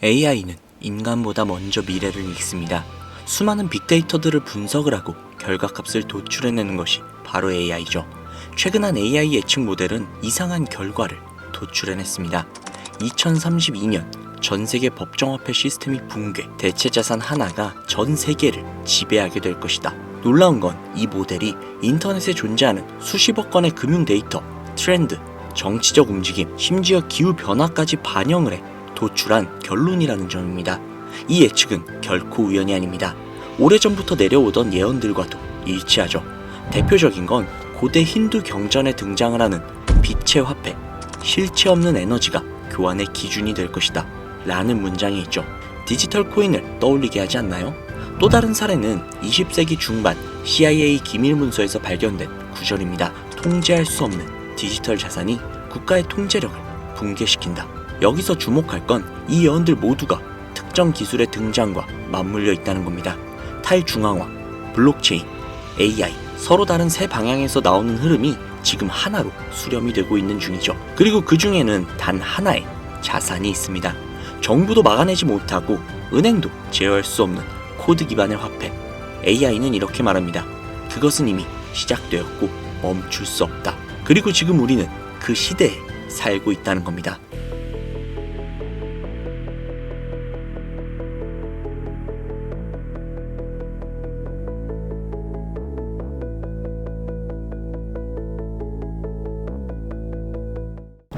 AI는 인간보다 먼저 미래를 읽습니다. 수많은 빅데이터들을 분석을 하고 결과값을 도출해내는 것이 바로 AI죠. 최근 한 AI 예측 모델은 이상한 결과를 도출해냈습니다. 2032년 전 세계 법정화폐 시스템이 붕괴, 대체 자산 하나가 전 세계를 지배하게 될 것이다. 놀라운 건 이 모델이 인터넷에 존재하는 수십억 건의 금융 데이터, 트렌드, 정치적 움직임, 심지어 기후 변화까지 반영을 해 도출한 결론이라는 점입니다. 이 예측은 결코 우연이 아닙니다. 오래전부터 내려오던 예언들과도 일치하죠. 대표적인 건 고대 힌두 경전에 등장을 하는 빛의 화폐, 실체 없는 에너지가 교환의 기준이 될 것이다 라는 문장이 있죠. 디지털 코인을 떠올리게 하지 않나요? 또 다른 사례는 20세기 중반 CIA 기밀 문서에서 발견된 구절입니다. 통제할 수 없는 디지털 자산이 국가의 통제력을 붕괴시킨다. 여기서 주목할 건 이 예언들 모두가 특정 기술의 등장과 맞물려 있다는 겁니다. 탈중앙화, 블록체인, AI, 서로 다른 세 방향에서 나오는 흐름이 지금 하나로 수렴이 되고 있는 중이죠. 그리고 그 중에는 단 하나의 자산이 있습니다. 정부도 막아내지 못하고 은행도 제어할 수 없는 코드 기반의 화폐. AI는 이렇게 말합니다. 그것은 이미 시작되었고 멈출 수 없다. 그리고 지금 우리는 그 시대에 살고 있다는 겁니다.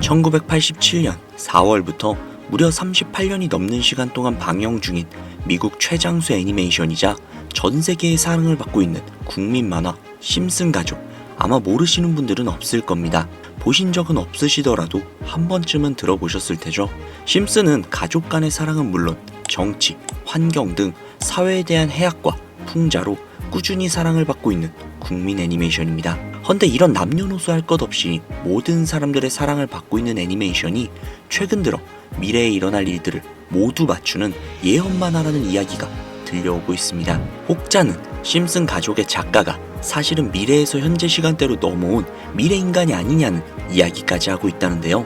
(1987년 4월부터) 무려 38년이 넘는 시간 동안 방영 중인 미국 최장수 애니메이션이자 전 세계의 사랑을 받고 있는 국민 만화 심슨 가족. 아마 모르시는 분들은 없을 겁니다. 보신 적은 없으시더라도 한 번쯤은 들어보셨을 테죠. 심슨은 가족 간의 사랑은 물론 정치, 환경 등 사회에 대한 해악과 풍자로 꾸준히 사랑을 받고 있는 국민 애니메이션입니다. 헌데 이런 남녀노소 할 것 없이 모든 사람들의 사랑을 받고 있는 애니메이션이 최근 들어 미래에 일어날 일들을 모두 맞추는 예언 만화라는 이야기가 들려오고 있습니다. 혹자는 심슨 가족의 작가가 사실은 미래에서 현재 시간대로 넘어온 미래 인간이 아니냐는 이야기까지 하고 있다는데요.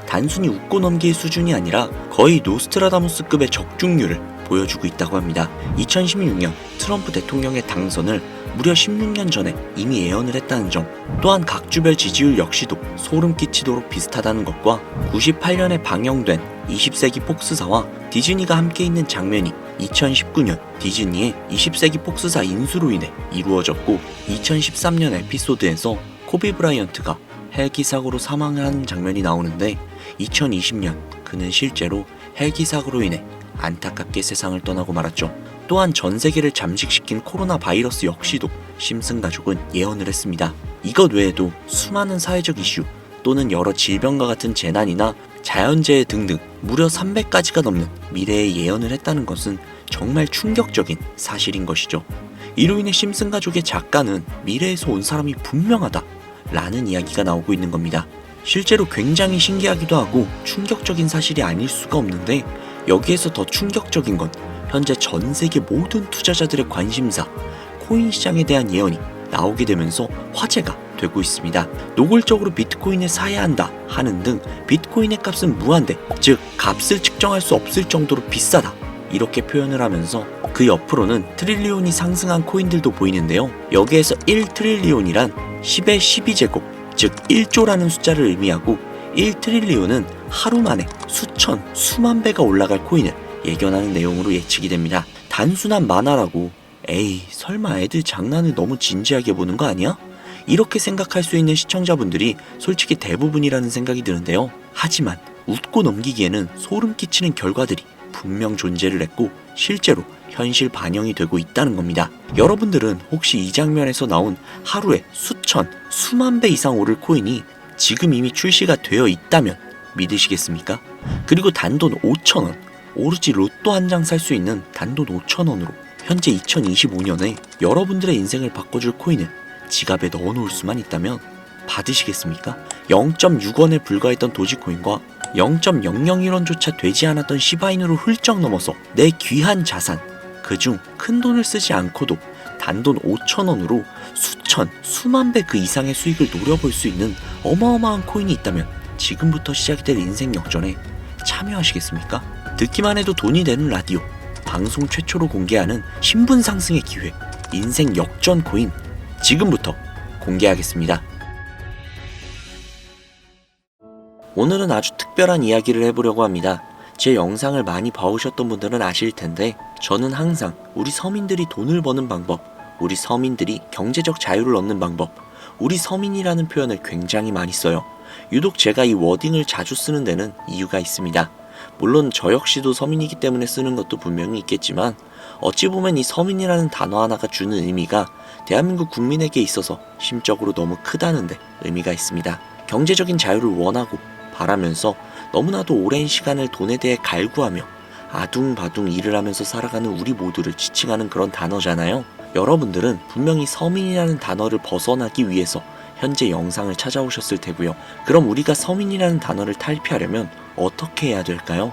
단순히 웃고 넘길 수준이 아니라 거의 노스트라다무스급의 적중률을 보여주고 있다고 합니다. 2016년 트럼프 대통령의 당선을 무려 16년 전에 이미 예언을 했다는 점, 또한 각 주별 지지율 역시도 소름 끼치도록 비슷하다는 것과 98년에 방영된 20세기 폭스사와 디즈니가 함께 있는 장면이 2019년 디즈니의 20세기 폭스사 인수로 인해 이루어졌고, 2013년 에피소드에서 코비 브라이언트가 헬기 사고로 사망을 하는 장면이 나오는데 2020년 그는 실제로 헬기 사고로 인해 안타깝게 세상을 떠나고 말았죠. 또한 전 세계를 잠식시킨 코로나 바이러스 역시도 심슨 가족은 예언을 했습니다. 이것 외에도 수많은 사회적 이슈 또는 여러 질병과 같은 재난이나 자연재해 등등 무려 300가지가 넘는 미래의 예언을 했다는 것은 정말 충격적인 사실인 것이죠. 이로 인해 심슨 가족의 작가는 미래에서 온 사람이 분명하다 라는 이야기가 나오고 있는 겁니다. 실제로 굉장히 신기하기도 하고 충격적인 사실이 아닐 수가 없는데, 여기에서 더 충격적인 건 현재 전 세계 모든 투자자들의 관심사, 코인 시장에 대한 예언이 나오게 되면서 화제가 되고 있습니다. 노골적으로 비트코인을 사야 한다 하는 등 비트코인의 값은 무한대, 즉 값을 측정할 수 없을 정도로 비싸다 이렇게 표현을 하면서 그 옆으로는 트릴리온이 상승한 코인들도 보이는데요. 여기에서 1트릴리온이란 10의 12제곱, 즉 1조라는 숫자를 의미하고 1트릴리온은 하루 만에 수천, 수만 배가 올라갈 코인을 예견하는 내용으로 예측이 됩니다. 단순한 만화라고 에이 설마 애들 장난을 너무 진지하게 보는 거 아니야? 이렇게 생각할 수 있는 시청자분들이 솔직히 대부분이라는 생각이 드는데요. 하지만 웃고 넘기기에는 소름 끼치는 결과들이 분명 존재를 했고 실제로 현실 반영이 되고 있다는 겁니다. 여러분들은 혹시 이 장면에서 나온 하루에 수천, 수만 배 이상 오를 코인이 지금 이미 출시가 되어 있다면 믿으시겠습니까? 그리고 단돈 5,000원, 오로지 로또 한 장 살 수 있는 단돈 5,000원으로 현재 2025년에 여러분들의 인생을 바꿔줄 코인을 지갑에 넣어놓을 수만 있다면 받으시겠습니까? 0.6원에 불과했던 도지코인과 0.001원조차 되지 않았던 시바이누로 훌쩍 넘어서 내 귀한 자산, 그중 큰 돈을 쓰지 않고도 단돈 5,000원으로 수천, 수만 배 그 이상의 수익을 노려볼 수 있는 어마어마한 코인이 있다면 지금부터 시작이 될 인생 역전에 참여하시겠습니까? 듣기만 해도 돈이 되는 라디오, 방송 최초로 공개하는 신분 상승의 기회, 인생 역전 코인, 지금부터 공개하겠습니다. 오늘은 아주 특별한 이야기를 해보려고 합니다. 제 영상을 많이 봐오셨던 분들은 아실 텐데, 저는 항상 우리 서민들이 돈을 버는 방법, 우리 서민들이 경제적 자유를 얻는 방법, 우리 서민이라는 표현을 굉장히 많이 써요. 유독 제가 이 워딩을 자주 쓰는 데는 이유가 있습니다. 물론 저 역시도 서민이기 때문에 쓰는 것도 분명히 있겠지만, 어찌 보면 이 서민이라는 단어 하나가 주는 의미가 대한민국 국민에게 있어서 심적으로 너무 크다는데 의미가 있습니다. 경제적인 자유를 원하고 바라면서 너무나도 오랜 시간을 돈에 대해 갈구하며 아둥바둥 일을 하면서 살아가는 우리 모두를 지칭하는 그런 단어잖아요. 여러분들은 분명히 서민이라는 단어를 벗어나기 위해서 현재 영상을 찾아오셨을 테고요. 그럼 우리가 서민이라는 단어를 탈피하려면 어떻게 해야 될까요?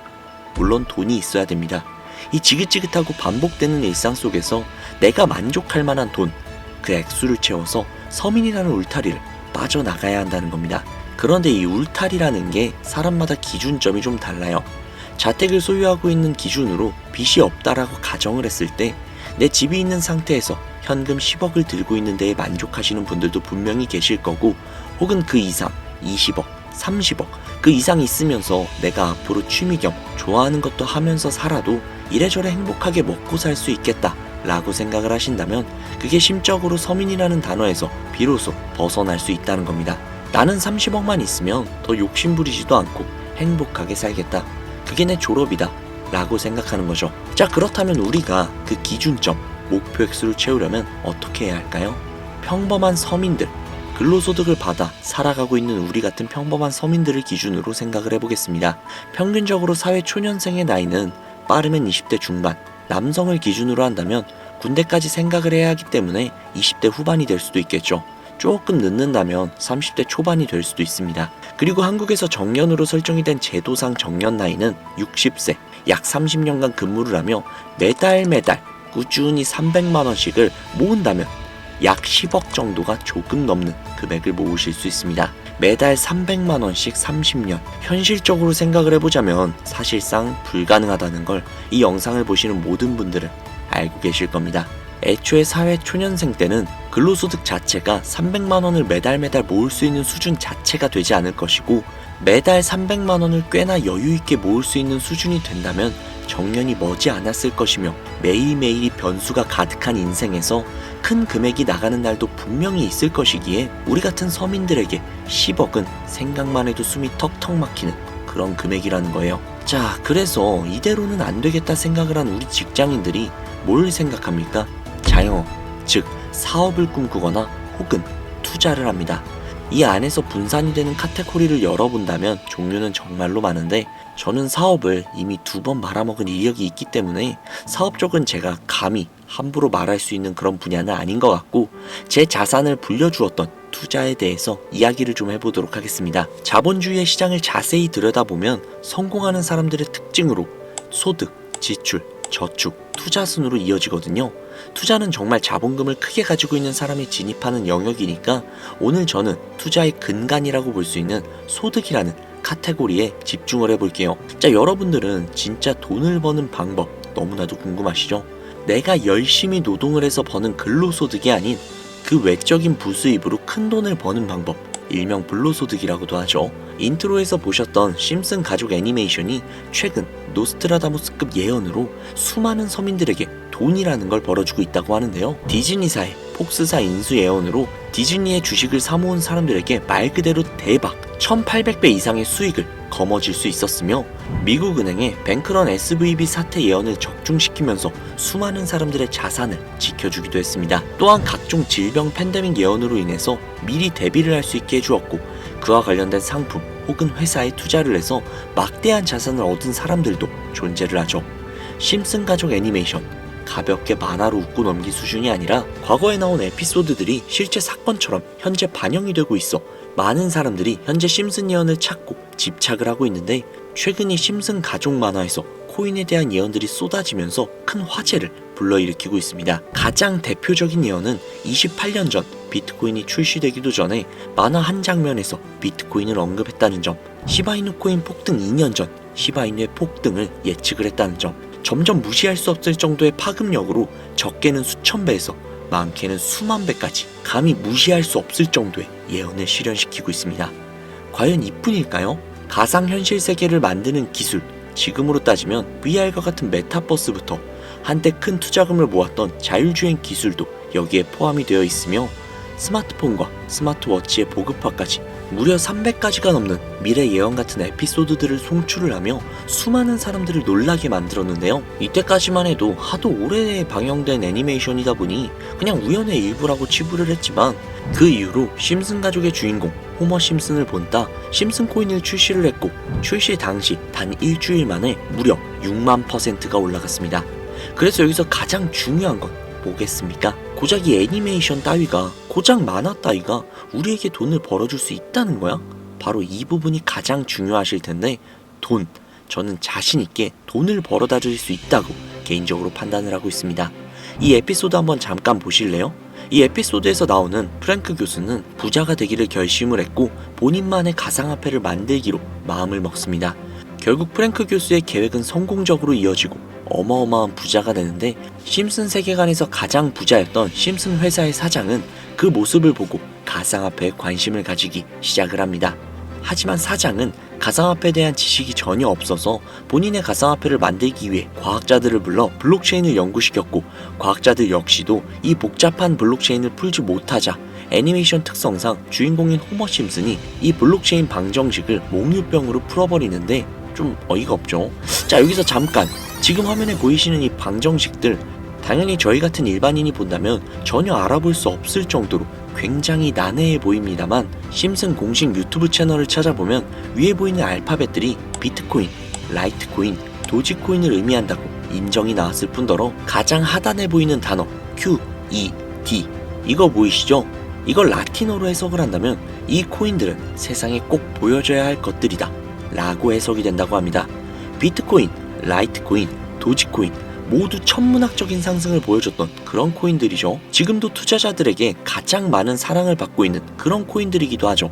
물론 돈이 있어야 됩니다. 이 지긋지긋하고 반복되는 일상 속에서 내가 만족할 만한 돈, 그 액수를 채워서 서민이라는 울타리를 빠져나가야 한다는 겁니다. 그런데 이 울타리라는 게 사람마다 기준점이 좀 달라요. 자택을 소유하고 있는 기준으로 빚이 없다라고 가정을 했을 때 내 집이 있는 상태에서 현금 10억을 들고 있는 데에 만족하시는 분들도 분명히 계실 거고, 혹은 그 이상 20억, 30억 그 이상 있으면서 내가 앞으로 취미 겸 좋아하는 것도 하면서 살아도 이래저래 행복하게 먹고 살 수 있겠다 라고 생각을 하신다면, 그게 심적으로 서민이라는 단어에서 비로소 벗어날 수 있다는 겁니다. 나는 30억만 있으면 더 욕심 부리지도 않고 행복하게 살겠다, 그게 내 졸업이다 라고 생각하는 거죠. 자, 그렇다면 우리가 그 기준점, 목표 액수를 채우려면 어떻게 해야 할까요? 평범한 서민들, 근로소득을 받아 살아가고 있는 우리 같은 평범한 서민들을 기준으로 생각을 해보겠습니다. 평균적으로 사회 초년생의 나이는 빠르면 20대 중반, 남성을 기준으로 한다면 군대까지 생각을 해야 하기 때문에 20대 후반이 될 수도 있겠죠. 조금 늦는다면 30대 초반이 될 수도 있습니다. 그리고 한국에서 정년으로 설정이 된 제도상 정년 나이는 60세, 약 30년간 근무를 하며 매달 꾸준히 300만원씩을 모은다면 약 10억 정도가 조금 넘는 금액을 모으실 수 있습니다. 매달 300만원씩 30년. 현실적으로 생각을 해보자면 사실상 불가능하다는 걸 이 영상을 보시는 모든 분들은 알고 계실 겁니다. 애초에 사회 초년생 때는 근로소득 자체가 300만원을 매달 모을 수 있는 수준 자체가 되지 않을 것이고, 매달 300만원을 꽤나 여유있게 모을 수 있는 수준이 된다면 정년이 머지 않았을 것이며, 매일매일이 변수가 가득한 인생에서 큰 금액이 나가는 날도 분명히 있을 것이기에 우리 같은 서민들에게 10억은 생각만 해도 숨이 턱턱 막히는 그런 금액이라는 거예요. 자, 그래서 이대로는 안 되겠다 생각을 한 우리 직장인들이 뭘 생각합니까? 자영업, 즉 사업을 꿈꾸거나 혹은 투자를 합니다. 이 안에서 분산이 되는 카테고리를 열어본다면 종류는 정말로 많은데, 저는 사업을 이미 2번 말아먹은 이력이 있기 때문에 사업 쪽은 제가 감히 함부로 말할 수 있는 그런 분야는 아닌 것 같고, 제 자산을 불려주었던 투자에 대해서 이야기를 좀 해보도록 하겠습니다. 자본주의의 시장을 자세히 들여다보면 성공하는 사람들의 특징으로 소득, 지출, 저축, 투자 순으로 이어지거든요. 투자는 정말 자본금을 크게 가지고 있는 사람이 진입하는 영역이니까 오늘 저는 투자의 근간이라고 볼 수 있는 소득이라는 카테고리에 집중을 해볼게요. 자, 여러분들은 진짜 돈을 버는 방법 너무나도 궁금하시죠? 내가 열심히 노동을 해서 버는 근로소득이 아닌 그 외적인 부수입으로 큰 돈을 버는 방법, 일명 불로소득이라고도 하죠. 인트로에서 보셨던 심슨 가족 애니메이션이 최근 노스트라다무스급 예언으로 수많은 서민들에게 돈이라는 걸 벌어주고 있다고 하는데요. 디즈니사의 폭스사 인수 예언으로 디즈니의 주식을 사모은 사람들에게 말 그대로 대박 1800배 이상의 수익을 거머쥘 수 있었으며, 미국은행의 뱅크런 SVB 사태 예언을 적중시키면서 수많은 사람들의 자산을 지켜주기도 했습니다. 또한 각종 질병 팬데믹 예언으로 인해서 미리 대비를 할 수 있게 해주었고, 그와 관련된 상품 혹은 회사에 투자를 해서 막대한 자산을 얻은 사람들도 존재를 하죠. 심슨 가족 애니메이션, 가볍게 만화로 웃고 넘긴 수준이 아니라 과거에 나온 에피소드들이 실제 사건처럼 현재 반영이 되고 있어 많은 사람들이 현재 심슨 예언을 찾고 집착을 하고 있는데, 최근 이 심슨 가족 만화에서 코인에 대한 예언들이 쏟아지면서 큰 화제를 불러일으키고 있습니다. 가장 대표적인 예언은 28년 전 비트코인이 출시되기도 전에 만화 한 장면에서 비트코인을 언급했다는 점, 시바이누 코인 폭등 2년 전 시바이누의 폭등을 예측을 했다는 점, 점점 무시할 수 없을 정도의 파급력으로 적게는 수천 배에서 많게는 수만 배까지 감히 무시할 수 없을 정도의 예언을 실현시키고 있습니다. 과연 이뿐일까요? 가상현실 세계를 만드는 기술, 지금으로 따지면 VR과 같은 메타버스부터 한때 큰 투자금을 모았던 자율주행 기술도 여기에 포함이 되어 있으며 스마트폰과 스마트워치의 보급화까지 무려 300가지가 넘는 미래 예언 같은 에피소드들을 송출을 하며 수많은 사람들을 놀라게 만들었는데요. 이때까지만 해도 하도 오래 방영된 애니메이션이다 보니 그냥 우연의 일부라고 치부를 했지만 그 이후로 심슨 가족의 주인공 호머 심슨을 본따 심슨 코인을 출시를 했고 출시 당시 단 일주일 만에 무려 6만%가 올라갔습니다. 그래서 여기서 가장 중요한 건 뭐겠습니까? 고작 이 애니메이션 따위가, 고작 만화 따위가 우리에게 돈을 벌어줄 수 있다는 거야? 바로 이 부분이 가장 중요하실 텐데, 돈. 저는 자신있게 돈을 벌어다 줄 수 있다고 개인적으로 판단을 하고 있습니다. 이 에피소드 한번 잠깐 보실래요? 이 에피소드에서 나오는 프랭크 교수는 부자가 되기를 결심을 했고 본인만의 가상화폐를 만들기로 마음을 먹습니다. 결국 프랭크 교수의 계획은 성공적으로 이어지고 어마어마한 부자가 되는데, 심슨 세계관에서 가장 부자였던 심슨 회사의 사장은 그 모습을 보고 가상화폐에 관심을 가지기 시작을 합니다. 하지만 사장은 가상화폐에 대한 지식이 전혀 없어서 본인의 가상화폐를 만들기 위해 과학자들을 불러 블록체인을 연구시켰고, 과학자들 역시도 이 복잡한 블록체인을 풀지 못하자 애니메이션 특성상 주인공인 호머 심슨이 이 블록체인 방정식을 몽유병으로 풀어버리는데 좀 어이가 없죠. 자, 여기서 잠깐, 지금 화면에 보이시는 이 방정식들, 당연히 저희 같은 일반인이 본다면 전혀 알아볼 수 없을 정도로 굉장히 난해해 보입니다만, 심슨 공식 유튜브 채널을 찾아보면 위에 보이는 알파벳들이 비트코인, 라이트코인, 도지코인을 의미한다고 인정이 나왔을 뿐더러 가장 하단에 보이는 단어 Q, E, D, 이거 보이시죠? 이걸 라틴어로 해석을 한다면 이 코인들은 세상에 꼭 보여줘야 할 것들이다 라고 해석이 된다고 합니다. 비트코인, 라이트코인, 도지코인 모두 천문학적인 상승을 보여줬던 그런 코인들이죠. 지금도 투자자들에게 가장 많은 사랑을 받고 있는 그런 코인들이기도 하죠.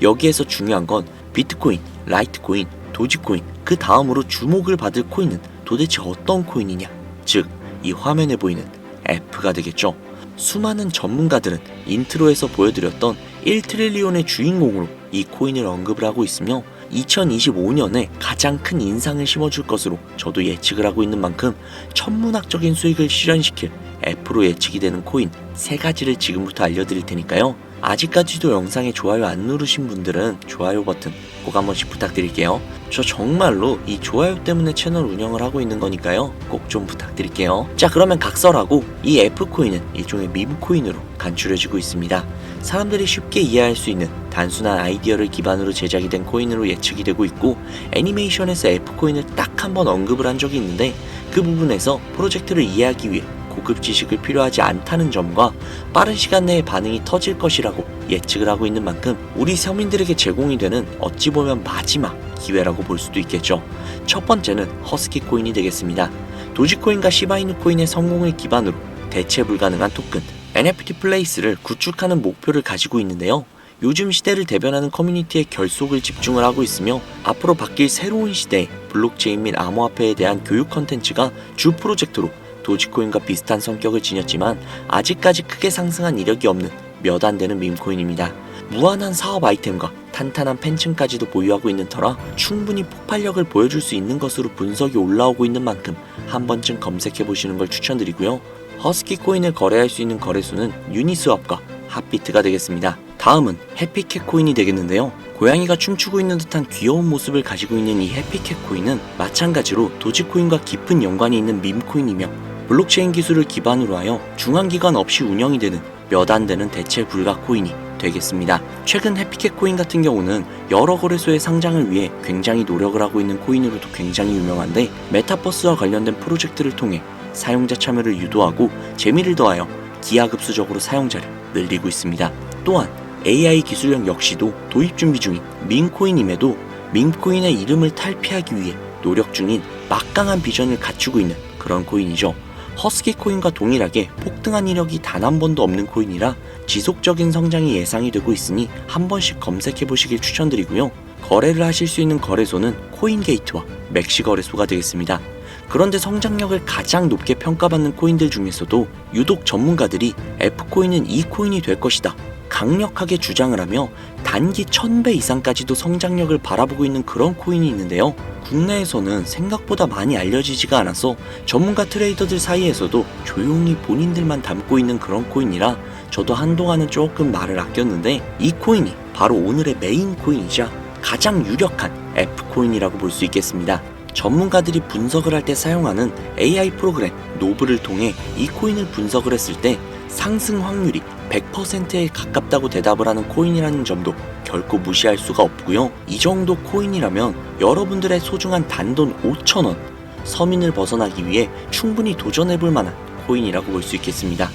여기에서 중요한 건 비트코인, 라이트코인, 도지코인, 그 다음으로 주목을 받을 코인은 도대체 어떤 코인이냐, 즉 이 화면에 보이는 F가 되겠죠. 수많은 전문가들은 인트로에서 보여드렸던 1트릴리온의 주인공으로 이 코인을 언급을 하고 있으며 2025년에 가장 큰 인상을 심어줄 것으로 저도 예측을 하고 있는 만큼 천문학적인 수익을 실현시킬 F로 예측이 되는 코인 3가지를 지금부터 알려드릴 테니까요. 아직까지도 영상에 좋아요 안 누르신 분들은 좋아요 버튼 꼭 한 번씩 부탁드릴게요. 저 정말로 이 좋아요 때문에 채널 운영을 하고 있는 거니까요. 꼭 좀 부탁드릴게요. 자, 그러면 각설하고 이 F코인은 일종의 밈코인으로 간추려지고 있습니다. 사람들이 쉽게 이해할 수 있는 단순한 아이디어를 기반으로 제작이 된 코인으로 예측이 되고 있고, 애니메이션에서 F코인을 딱 한 번 언급을 한 적이 있는데 그 부분에서 프로젝트를 이해하기 위해 고급 지식을 필요하지 않다는 점과 빠른 시간 내에 반응이 터질 것이라고 예측을 하고 있는 만큼 우리 서민들에게 제공이 되는 어찌 보면 마지막 기회라고 볼 수도 있겠죠. 첫 번째는 허스키 코인이 되겠습니다. 도지코인과 시바이누 코인의 성공을 기반으로 대체 불가능한 토큰 NFT 플레이스를 구축하는 목표를 가지고 있는데요. 요즘 시대를 대변하는 커뮤니티의 결속을 집중을 하고 있으며 앞으로 바뀔 새로운 시대에 블록체인 및 암호화폐에 대한 교육 컨텐츠가 주 프로젝트로 도지코인과 비슷한 성격을 지녔지만 아직까지 크게 상승한 이력이 없는 몇 안 되는 밈코인입니다. 무한한 사업 아이템과 탄탄한 팬층까지도 보유하고 있는 터라 충분히 폭발력을 보여줄 수 있는 것으로 분석이 올라오고 있는 만큼 한 번쯤 검색해보시는 걸 추천드리고요. 허스키 코인을 거래할 수 있는 거래소는 유니스왑과 핫비트가 되겠습니다. 다음은 해피캣 코인이 되겠는데요. 고양이가 춤추고 있는 듯한 귀여운 모습을 가지고 있는 이 해피캣 코인은 마찬가지로 도지코인과 깊은 연관이 있는 밈코인이며 블록체인 기술을 기반으로 하여 중앙기관 없이 운영이 되는 몇 안 되는 대체 불가 코인이 되겠습니다. 최근 해피캣 코인 같은 경우는 여러 거래소의 상장을 위해 굉장히 노력을 하고 있는 코인으로도 굉장히 유명한데, 메타버스와 관련된 프로젝트를 통해 사용자 참여를 유도하고 재미를 더하여 기하급수적으로 사용자를 늘리고 있습니다. 또한 AI 기술력 역시도 도입 준비 중인 밈코인임에도 밈코인의 이름을 탈피하기 위해 노력 중인 막강한 비전을 갖추고 있는 그런 코인이죠. 허스키 코인과 동일하게 폭등한 이력이 단 한 번도 없는 코인이라 지속적인 성장이 예상이 되고 있으니 한 번씩 검색해 보시길 추천드리고요. 거래를 하실 수 있는 거래소는 코인게이트와 맥시거래소가 되겠습니다. 그런데 성장력을 가장 높게 평가받는 코인들 중에서도 유독 전문가들이 F코인은 이 코인이 될 것이다 강력하게 주장을 하며 단기 1000배 이상까지도 성장력을 바라보고 있는 그런 코인이 있는데요. 국내에서는 생각보다 많이 알려지지가 않아서 전문가 트레이더들 사이에서도 조용히 본인들만 담고 있는 그런 코인이라 저도 한동안은 조금 말을 아꼈는데, 이 코인이 바로 오늘의 메인 코인이자 가장 유력한 F코인이라고 볼 수 있겠습니다. 전문가들이 분석을 할 때 사용하는 AI 프로그램 노브를 통해 이 코인을 분석을 했을 때 상승 확률이 100%에 가깝다고 대답을 하는 코인이라는 점도 결코 무시할 수가 없고요. 이 정도 코인이라면 여러분들의 소중한 단돈 5,000원, 서민을 벗어나기 위해 충분히 도전해볼 만한 코인이라고 볼 수 있겠습니다.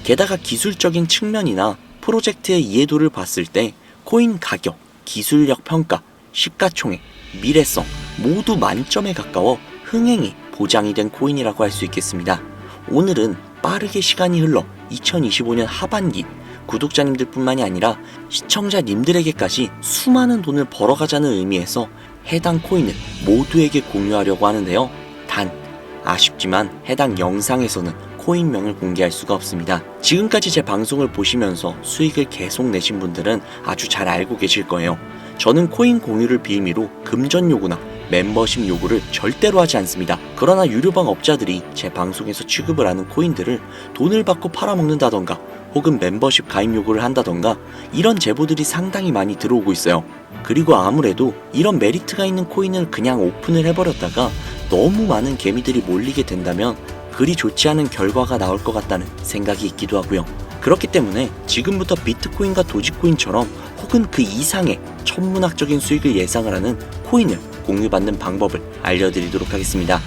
게다가 기술적인 측면이나 프로젝트의 이해도를 봤을 때 코인 가격, 기술력 평가, 시가총액, 미래성 모두 만점에 가까워 흥행이 보장이 된 코인이라고 할 수 있겠습니다. 오늘은 빠르게 시간이 흘러 2025년 하반기 구독자님들 뿐만이 아니라 시청자님들에게까지 수많은 돈을 벌어가자는 의미에서 해당 코인을 모두에게 공유하려고 하는데요. 단 아쉽지만 해당 영상에서는 코인명을 공개할 수가 없습니다. 지금까지 제 방송을 보시면서 수익을 계속 내신 분들은 아주 잘 알고 계실 거예요. 저는 코인 공유를 빌미로 금전 요구나 멤버십 요구를 절대로 하지 않습니다. 그러나 유료방 업자들이 제 방송에서 취급을 하는 코인들을 돈을 받고 팔아먹는다던가 혹은 멤버십 가입 요구를 한다던가 이런 제보들이 상당히 많이 들어오고 있어요. 그리고 아무래도 이런 메리트가 있는 코인을 그냥 오픈을 해버렸다가 너무 많은 개미들이 몰리게 된다면 그리 좋지 않은 결과가 나올 것 같다는 생각이 있기도 하고요. 그렇기 때문에 지금부터 비트코인과 도지코인처럼 혹은 그 이상의 천문학적인 수익을 예상을 하는 코인을 공유받는 방법을 알려드리도록 하겠습니다.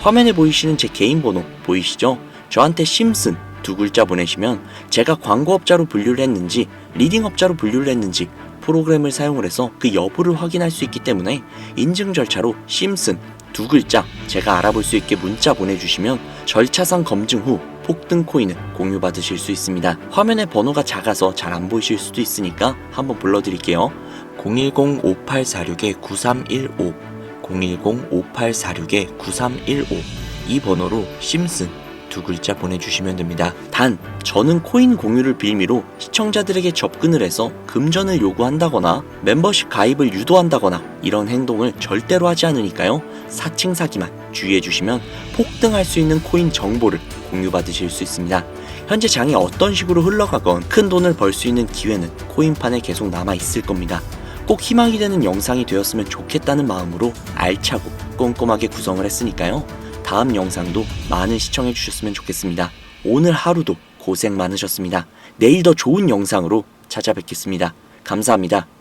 화면에 보이시는 제 개인 번호 보이시죠? 저한테 심슨 두 글자 보내시면 제가 광고업자로 분류를 했는지 리딩업자로 분류를 했는지 프로그램을 사용을 해서 그 여부를 확인할 수 있기 때문에 인증 절차로 심슨 두 글자 제가 알아볼 수 있게 문자 보내주시면 절차상 검증 후 폭등 코인을 공유받으실 수 있습니다. 화면에 번호가 작아서 잘 안 보이실 수도 있으니까 한번 불러드릴게요. 010-5846-9315 010-5846-9315 이 번호로 심슨 두 글자 보내주시면 됩니다. 단 저는 코인 공유를 빌미로 시청자들에게 접근을 해서 금전을 요구한다거나 멤버십 가입을 유도한다거나 이런 행동을 절대로 하지 않으니까요. 사칭 사기만 주의해 주시면 폭등할 수 있는 코인 정보를 공유받으실 수 있습니다. 현재 장이 어떤 식으로 흘러가건 큰 돈을 벌 수 있는 기회는 코인판에 계속 남아 있을 겁니다. 꼭 희망이 되는 영상이 되었으면 좋겠다는 마음으로 알차고 꼼꼼하게 구성을 했으니까요. 다음 영상도 많은 시청해 주셨으면 좋겠습니다. 오늘 하루도 고생 많으셨습니다. 내일 더 좋은 영상으로 찾아뵙겠습니다. 감사합니다.